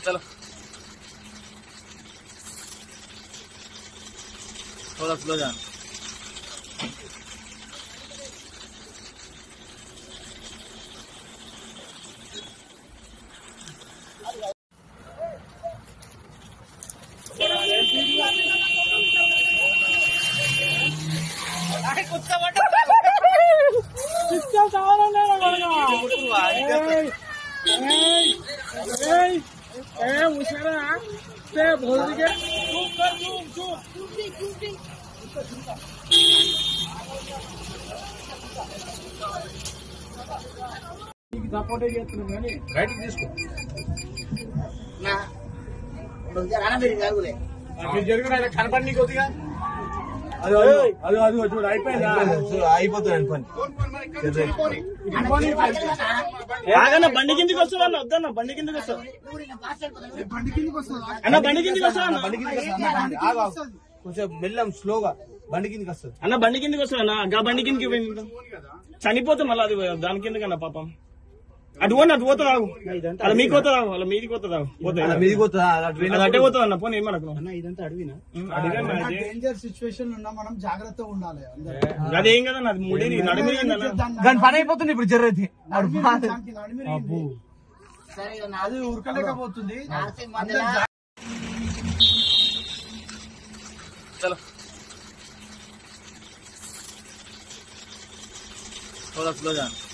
चलो थोड़ा स्लो जाना। సపోర్ట్ చేస్తున్నాం కానీ రైట్కి తీసుకో జరిగిన కనపడి కొద్దిగా అది అది అది చూడు అయిపోయింది అయిపోతుంది పని ఆగన్న బండి కిందికి వస్తావు అన్న వద్దన్న బండి కిందికి వస్తావు అన్న బండి కిందికి వస్తావు అన్న కొంచెం మెల్లం స్లోగా బండి కిందికి వస్తుంది అన్న బండి కిందికి వస్తావు అన్న ఆ బండి కిందికి చనిపోతాం మళ్ళీ అది దాని కిందకన్నా పాపం అటు పోను అటు పోతుంది ఆగు అలా మీకు పోతుంది ఆగు అలా మీదికి పోతుంది ఆగు మీదికి పోతుందా అటే పోతుంది అన్న పోనీ ఏమనకు ఇదంతా అడిగినా అడిగా డేంజర్ సిచ్యువేషన్ ఉన్నా మనం జాగ్రత్తగా ఉండాలి అదేం కదా అది ముడి నడిమిరిగిందన్న దాని పని అయిపోతుంది ఇప్పుడు జర్రైతే అది ఉరకలేకపోతుంది चलो थोड़ा स्लो जाना।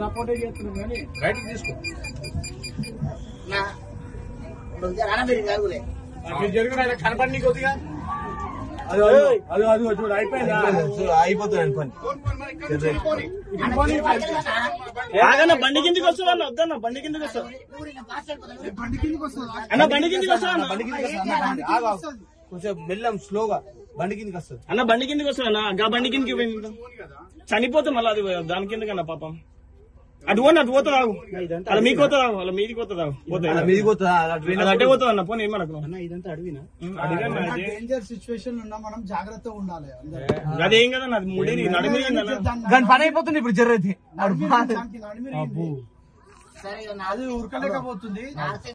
సపోర్ట్ చేస్తున్నాం కానీ రైట్కి తీసుకో జరిగిన కనపడి కొద్దిగా అది అది అది చూడు అయిపోయింది అయిపోతుంది పని ఆగన్న బండి కిందికి వస్తావు అన్న వద్దన్న బండి కిందికి వస్తావు అన్న బండి కిందికి వస్తావు అన్న కొంచెం మెల్లం స్లోగా బండి కిందికి వస్తుంది అన్న బండి కిందికి వస్తావు అన్న ఆ బండి కిందికి చనిపోతాం మళ్ళీ అది దాని కిందకన్నా పాపం అటు పోను అటు పోతుంది ఆగు అలా మీకు పోతుంది ఆగు అలా మీదికి పోతుంది ఆగు మీదికి పోతుందా అటే పోతుంది అన్న పోనీ ఏమనకు ఇదంతా అడిగినా అడిగా డేంజర్ సిచ్యువేషన్ ఉన్నా మనం జాగ్రత్తగా ఉండాలి అదేం కదా అది ముడి నడిమిరిగిందన్న దాని పని అయిపోతుంది ఇప్పుడు జర్రైతే అది ఉరకలేకపోతుంది